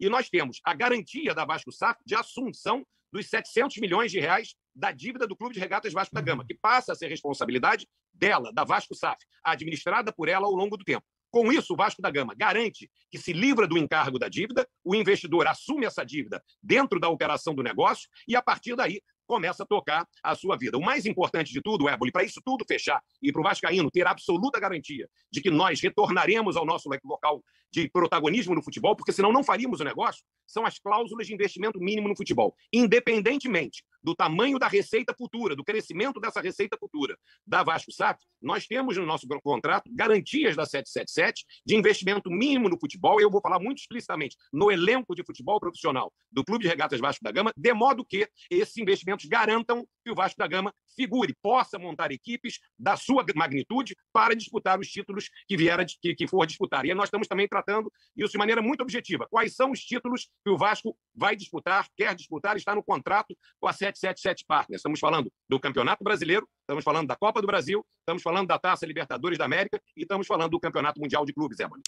E nós temos a garantia da Vasco SAF de assunção dos 700 milhões de reais da dívida do Clube de Regatas Vasco da Gama, que passa a ser responsabilidade dela, da Vasco SAF, administrada por ela ao longo do tempo. Com isso, o Vasco da Gama garante que se livra do encargo da dívida, o investidor assume essa dívida dentro da operação do negócio e, a partir daí, começa a tocar a sua vida. O mais importante de tudo, Éboli, para isso tudo fechar e para o vascaíno ter absoluta garantia de que nós retornaremos ao nosso local de protagonismo no futebol, porque senão não faríamos o negócio, são as cláusulas de investimento mínimo no futebol. Independentemente do tamanho da receita futura, do crescimento dessa receita futura da Vasco SAF, nós temos no nosso contrato garantias da 777 de investimento mínimo no futebol, e eu vou falar muito explicitamente no elenco de futebol profissional do Clube de Regatas Vasco da Gama, de modo que esses investimentos garantam que o Vasco da Gama figure, possa montar equipes da sua magnitude para disputar os títulos que for disputar. E nós estamos também tratando isso de maneira muito objetiva. Quais são os títulos que o Vasco vai disputar, quer disputar, está no contrato com a 777 Partners. Estamos falando do Campeonato Brasileiro, estamos falando da Copa do Brasil, estamos falando da Taça Libertadores da América e estamos falando do Campeonato Mundial de Clubes, Éboli.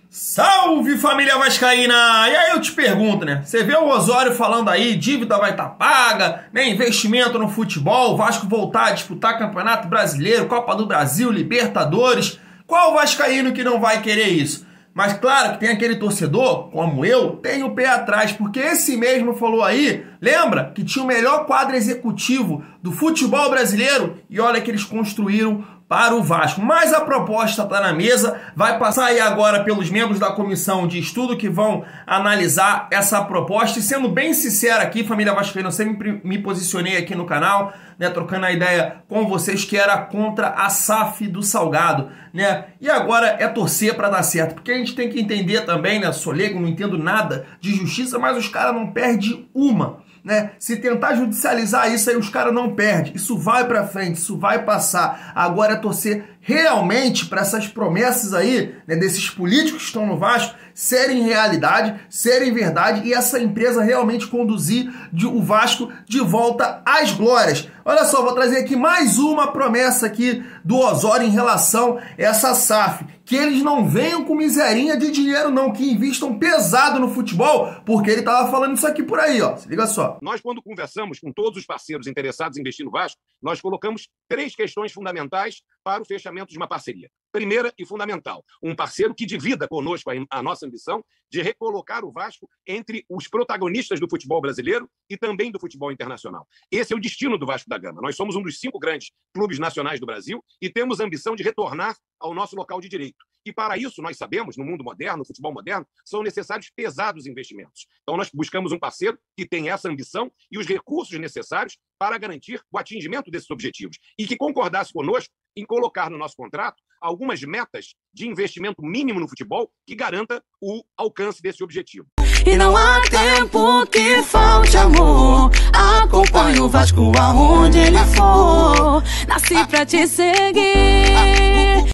Salve, família vascaína! E aí eu te pergunto, né? Você vê o Osório falando aí, dívida vai estar paga, né? Investimento no futebol, o Vasco voltar a disputar Campeonato Brasileiro, Copa do Brasil, Libertadores. Qual vascaíno que não vai querer isso? Mas claro que tem aquele torcedor, como eu, tem o pé atrás, porque esse mesmo falou aí, lembra? Que tinha o melhor quadro executivo do futebol brasileiro e olha que eles construíram para o Vasco. Mas a proposta está na mesa, vai passar aí agora pelos membros da comissão de estudo que vão analisar essa proposta. E sendo bem sincero aqui, família vascaína, eu sempre me posicionei aqui no canal, né, trocando a ideia com vocês que era contra a SAF do Salgado, né? E agora é torcer para dar certo, porque a gente tem que entender também, né, sou leigo, não entendo nada de justiça, mas os caras não perdem uma. Né? Se tentar judicializar isso aí, os caras não perdem. Isso vai pra frente, isso vai passar. Agora é torcer realmente para essas promessas aí, né, desses políticos que estão no Vasco, serem realidade, serem verdade e essa empresa realmente conduzir o Vasco de volta às glórias. Olha só, vou trazer aqui mais uma promessa aqui do Osório em relação a essa SAF. Que eles não venham com miserinha de dinheiro não, que investam pesado no futebol, porque ele estava falando isso aqui por aí, ó. Se liga só. Nós, quando conversamos com todos os parceiros interessados em investir no Vasco, nós colocamos 3 questões fundamentais para o fechamento de uma parceria. Primeira e fundamental, um parceiro que divida conosco a nossa ambição de recolocar o Vasco entre os protagonistas do futebol brasileiro e também do futebol internacional. Esse é o destino do Vasco da Gama. Nós somos um dos 5 grandes clubes nacionais do Brasil e temos a ambição de retornar ao nosso local de direito. E para isso, nós sabemos, no mundo moderno, no futebol moderno, são necessários pesados investimentos. Então, nós buscamos um parceiro que tenha essa ambição e os recursos necessários para garantir o atingimento desses objetivos. E que concordasse conosco em colocar no nosso contrato algumas metas de investimento mínimo no futebol que garanta o alcance desse objetivo. E não há tempo que falte amor. Acompanhe o Vasco aonde ele for. Nasci pra te seguir.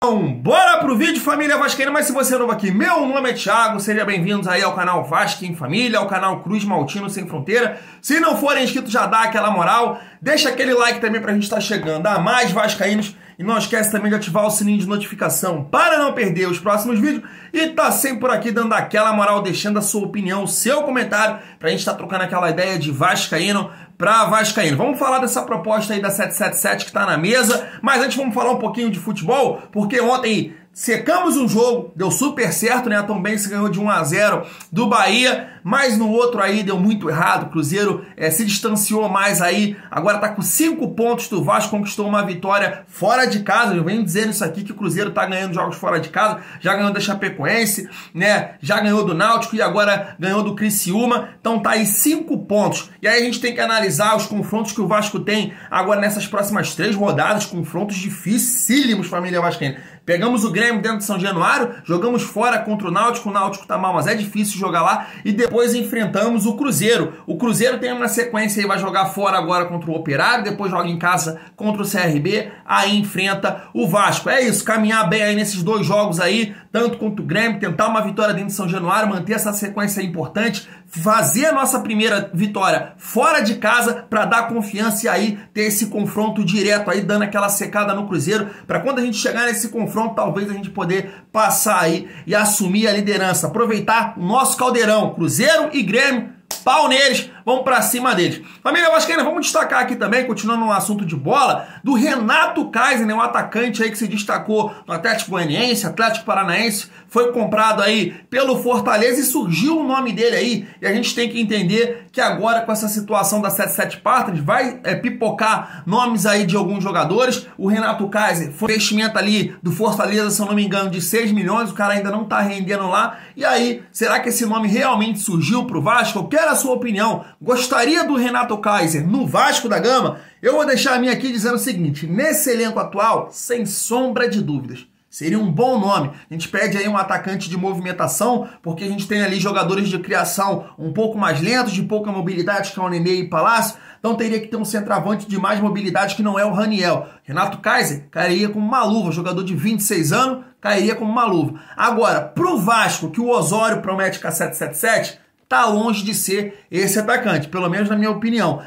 Então, bora pro vídeo, família vascaína. Mas se você é novo aqui, meu nome é Thiago, sejam bem-vindos aí ao canal Vasco em Família, ao canal Cruz Maltino Sem Fronteira. Se não forem inscritos, já dá aquela moral, deixa aquele like também pra gente estar chegando a mais vascaínos. E não esquece também de ativar o sininho de notificação para não perder os próximos vídeos. E tá sempre por aqui dando aquela moral, deixando a sua opinião, o seu comentário, pra gente estar trocando aquela ideia de vascaíno para vascaíno. Vamos falar dessa proposta aí da 777 que tá na mesa, mas antes vamos falar um pouquinho de futebol, porque ontem secamos um jogo, deu super certo, né? A Tombense ganhou de 1-0 do Bahia, mas no outro aí deu muito errado. O Cruzeiro se distanciou mais aí, agora tá com 5 pontos do Vasco, conquistou uma vitória fora de casa. Eu venho dizendo isso aqui, que o Cruzeiro tá ganhando jogos fora de casa, já ganhou da Chapecoense, né? Já ganhou do Náutico e agora ganhou do Criciúma, então tá aí 5 pontos. E aí a gente tem que analisar os confrontos que o Vasco tem agora nessas próximas 3 rodadas, confrontos dificílimos, família vascaína. Pegamos o Grêmio dentro de São Januário, jogamos fora contra o Náutico tá mal, mas é difícil jogar lá, e depois enfrentamos o Cruzeiro. O Cruzeiro tem uma sequência aí, vai jogar fora agora contra o Operário, depois joga em casa contra o CRB, aí enfrenta o Vasco. É isso, caminhar bem aí nesses 2 jogos aí, tanto contra o Grêmio, tentar uma vitória dentro de São Januário, manter essa sequência importante, fazer a nossa primeira vitória fora de casa para dar confiança e aí ter esse confronto direto aí, dando aquela secada no Cruzeiro, para quando a gente chegar nesse confronto confronto, talvez a gente poder passar aí e assumir a liderança, aproveitar o nosso caldeirão, Cruzeiro e Grêmio, pau neles, vamos pra cima deles. Família vascaína, vamos destacar aqui também, continuando no assunto de bola, do Renato Kaiser, né, um atacante aí que se destacou no Atlético Goianiense, Atlético Paranaense, foi comprado aí pelo Fortaleza e surgiu o nome dele aí, e a gente tem que entender que agora com essa situação da 77 Partners vai pipocar nomes aí de alguns jogadores. O Renato Kaiser foi investimento ali do Fortaleza, se eu não me engano, de 6 milhões, o cara ainda não tá rendendo lá, e aí, será que esse nome realmente surgiu pro Vasco? Eu quero a sua opinião. Gostaria do Renato Kaiser no Vasco da Gama? Eu vou deixar a minha aqui dizendo o seguinte, nesse elenco atual, sem sombra de dúvidas, seria um bom nome. A gente pede aí um atacante de movimentação, porque a gente tem ali jogadores de criação um pouco mais lentos, de pouca mobilidade, que é o Nenê e Palácio. Então teria que ter um centroavante de mais mobilidade, que não é o Raniel. Renato Kaiser cairia como uma luva, jogador de 26 anos, cairia como uma luva. Agora, pro Vasco, que o Osório promete com a 777, tá longe de ser esse atacante, pelo menos na minha opinião.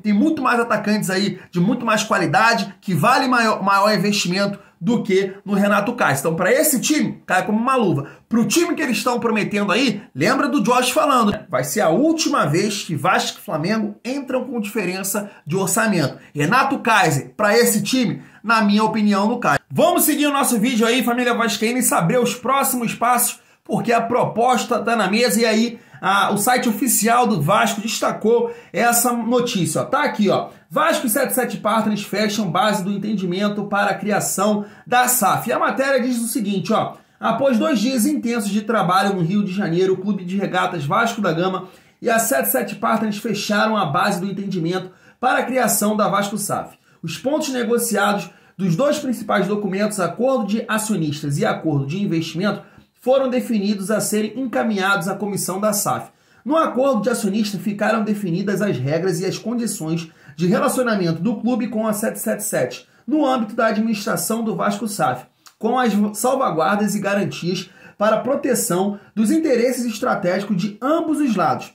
Tem muito mais atacantes aí de muito mais qualidade, que vale maior investimento do que no Renato Kaiser. Então, para esse time, cai como uma luva. Para o time que eles estão prometendo aí, lembra do Josh falando, né? Vai ser a última vez que Vasco e Flamengo entram com diferença de orçamento. Renato Kaiser, para esse time, na minha opinião, não cai. Vamos seguir o nosso vídeo aí, família vascaína, e saber os próximos passos, porque a proposta está na mesa. E aí o site oficial do Vasco destacou essa notícia. Ó. Tá aqui, ó. Vasco e 77 Partners fecham base do entendimento para a criação da SAF. E a matéria diz o seguinte, ó. Após 2 dias intensos de trabalho no Rio de Janeiro, o Clube de Regatas Vasco da Gama e a 77 Partners fecharam a base do entendimento para a criação da Vasco SAF. Os pontos negociados dos 2 principais documentos, acordo de acionistas e acordo de investimento, foram definidos a serem encaminhados à comissão da SAF. No acordo de acionista ficaram definidas as regras e as condições de relacionamento do clube com a 777, no âmbito da administração do Vasco SAF, com as salvaguardas e garantias para a proteção dos interesses estratégicos de ambos os lados.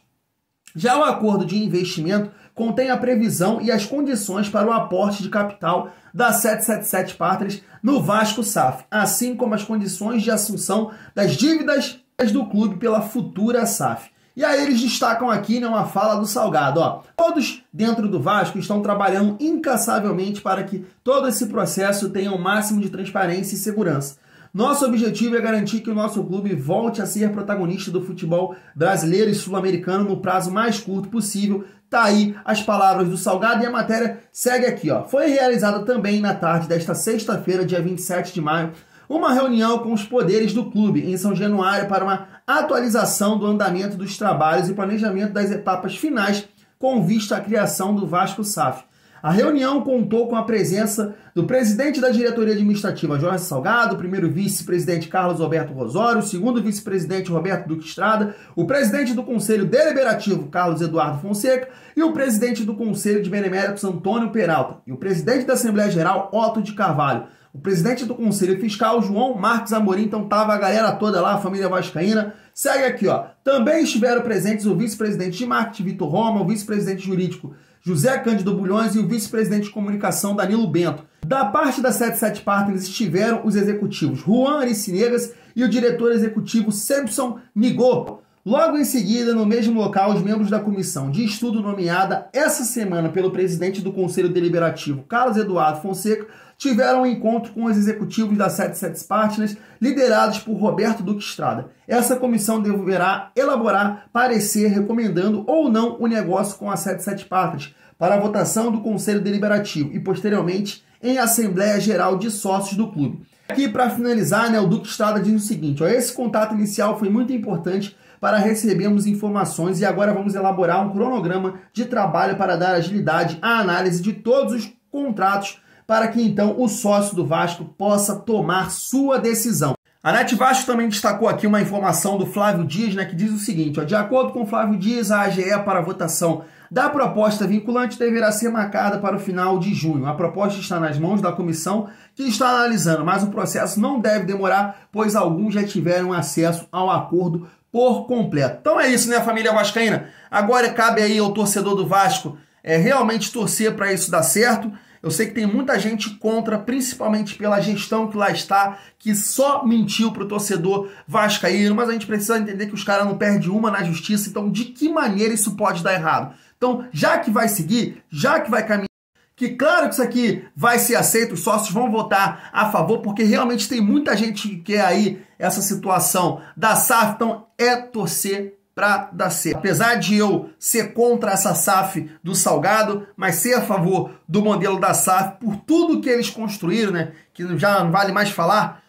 Já o acordo de investimento contém a previsão e as condições para o aporte de capital da 777 Partners no Vasco SAF, assim como as condições de assunção das dívidas do clube pela futura SAF. E aí eles destacam aqui, né, uma fala do Salgado. Ó, todos dentro do Vasco estão trabalhando incansavelmente para que todo esse processo tenha o máximo de transparência e segurança. Nosso objetivo é garantir que o nosso clube volte a ser protagonista do futebol brasileiro e sul-americano no prazo mais curto possível. Tá aí as palavras do Salgado e a matéria segue aqui, ó. Foi realizada também na tarde desta sexta-feira, dia 27 de maio, uma reunião com os poderes do clube em São Januário para uma atualização do andamento dos trabalhos e planejamento das etapas finais com vista à criação do Vasco SAF. A reunião contou com a presença do presidente da diretoria administrativa, Jorge Salgado, o primeiro vice-presidente Carlos Alberto Rosório, o segundo vice-presidente Roberto Duque Estrada, o presidente do Conselho Deliberativo, Carlos Eduardo Fonseca, e o presidente do Conselho de Beneméritos, Antônio Peralta, e o presidente da Assembleia Geral, Otto de Carvalho, o presidente do Conselho Fiscal, João Marcos Amorim. Então tava a galera toda lá, a família vascaína. Segue aqui, ó. Também estiveram presentes o vice-presidente de marketing, Vitor Roma, o vice-presidente jurídico, José Cândido Bulhões, e o vice-presidente de comunicação, Danilo Bento. Da parte da 77 Partners estiveram os executivos Juan Aricinegas e o diretor executivo Simpson Nigô. Logo em seguida, no mesmo local, os membros da comissão de estudo nomeada essa semana pelo presidente do Conselho Deliberativo, Carlos Eduardo Fonseca, tiveram um encontro com os executivos da 77 Partners, liderados por Roberto Duque Estrada. Essa comissão deverá elaborar parecer recomendando ou não o negócio com a 77 Partners para a votação do Conselho Deliberativo e, posteriormente, em Assembleia Geral de Sócios do clube. Aqui, para finalizar, né, o Duque Estrada diz o seguinte, ó, esse contato inicial foi muito importante para recebermos informações e agora vamos elaborar um cronograma de trabalho para dar agilidade à análise de todos os contratos para que então o sócio do Vasco possa tomar sua decisão. A Net Vasco também destacou aqui uma informação do Flávio Dias, né, que diz o seguinte, ó, de acordo com Flávio Dias, a AGE para a votação da proposta vinculante deverá ser marcada para o final de junho. A proposta está nas mãos da comissão que está analisando, mas o processo não deve demorar, pois alguns já tiveram acesso ao acordo por completo. Então é isso, né, família vascaína? Agora cabe aí ao torcedor do Vasco realmente torcer para isso dar certo. Eu sei que tem muita gente contra, principalmente pela gestão que lá está, que só mentiu pro torcedor vascaíno, mas a gente precisa entender que os caras não perdem uma na justiça, então de que maneira isso pode dar errado? Então, já que vai seguir, já que vai caminhar, que claro que isso aqui vai ser aceito, os sócios vão votar a favor, porque realmente tem muita gente que quer aí essa situação da SAF, então é torcer para dar certo. Apesar de eu ser contra essa SAF do Salgado, mas ser a favor do modelo da SAF, por tudo que eles construíram, né, que já não vale mais falar,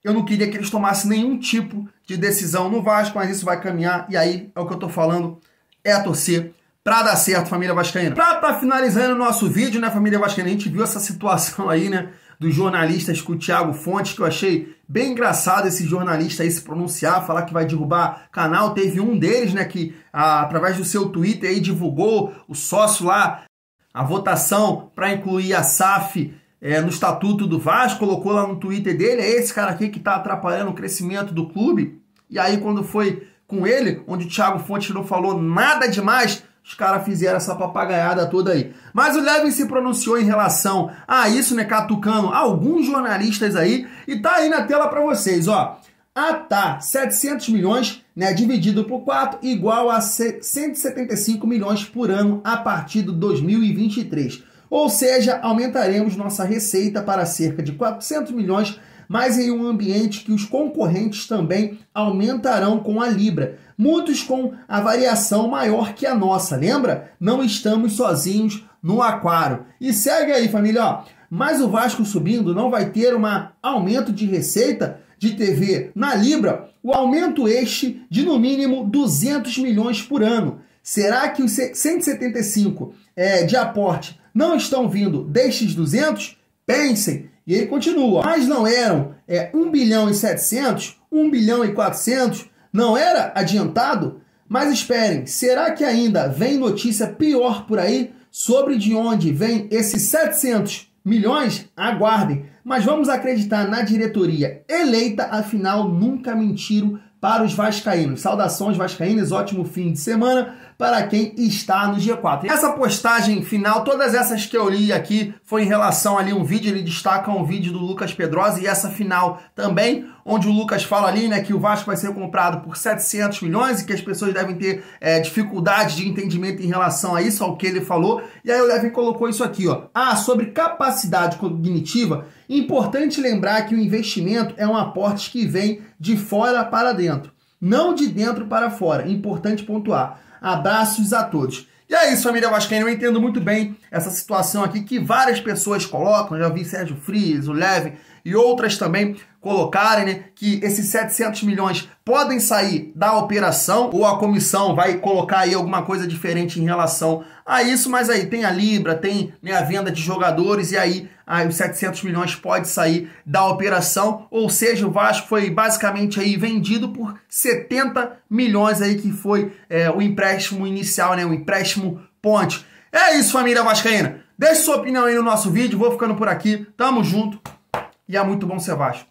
eu não queria que eles tomassem nenhum tipo de decisão no Vasco, mas isso vai caminhar, e aí é o que eu tô falando, é a torcer para dar certo, família vascaína. Para estar finalizando o nosso vídeo, né, família vascaína, a gente viu essa situação aí, né, dos jornalistas com o Thiago Fontes, que eu achei bem engraçado esse jornalista aí se pronunciar, falar que vai derrubar canal. Teve um deles, né, que através do seu Twitter aí divulgou o sócio lá, a votação para incluir a SAF no estatuto do Vasco, colocou lá no Twitter dele, é esse cara aqui que está atrapalhando o crescimento do clube. E aí quando foi com ele, onde o Thiago Fontes não falou nada demais, os caras fizeram essa papagaiada toda aí. Mas o Levin se pronunciou em relação a isso, né, catucando alguns jornalistas aí, e tá aí na tela para vocês, ó. 700 milhões, né, dividido por 4, igual a 175 milhões por ano a partir de 2023. Ou seja, aumentaremos nossa receita para cerca de 400 milhões, mas em um ambiente que os concorrentes também aumentarão com a Libra. Muitos com a variação maior que a nossa, lembra? Não estamos sozinhos no aquário. E segue aí, família, ó. Mas o Vasco subindo não vai ter um aumento de receita de TV na Libra, o aumento este de no mínimo 200 milhões por ano. Será que os 175 de aporte não estão vindo destes 200? Pensem. E ele continua. Mas não eram 1 bilhão e 700, 1 bilhão e 400? Não era adiantado? Mas esperem, será que ainda vem notícia pior por aí sobre de onde vem esses 700 milhões? Aguardem. Mas vamos acreditar na diretoria eleita, afinal nunca mentiram para os vascaínos. Saudações vascaínos, ótimo fim de semana para quem está no G4. Essa postagem final, todas essas que eu li aqui, foi em relação ali um vídeo, ele destaca um vídeo do Lucas Pedrosa, e essa final também, onde o Lucas fala ali, né, que o Vasco vai ser comprado por 700 milhões e que as pessoas devem ter dificuldade de entendimento em relação a isso, ao que ele falou. E aí o Levin colocou isso aqui, ó. Sobre capacidade cognitiva, importante lembrar que o investimento é um aporte que vem de fora para dentro, não de dentro para fora. Importante pontuar. Abraços a todos. E é isso, família vascaína, eu entendo muito bem essa situação aqui que várias pessoas colocam, já vi Sérgio Frias, o Levin e outras também colocarem, né, que esses 700 milhões podem sair da operação, ou a comissão vai colocar aí alguma coisa diferente em relação a isso, mas aí tem a Libra, tem, né, a venda de jogadores, e aí os 700 milhões pode sair da operação, ou seja, o Vasco foi basicamente aí vendido por 70 milhões aí, que foi o empréstimo inicial, né, o empréstimo ponte. É isso, família vascaína. Deixe sua opinião aí no nosso vídeo, vou ficando por aqui, tamo junto, e é muito bom ser Vasco.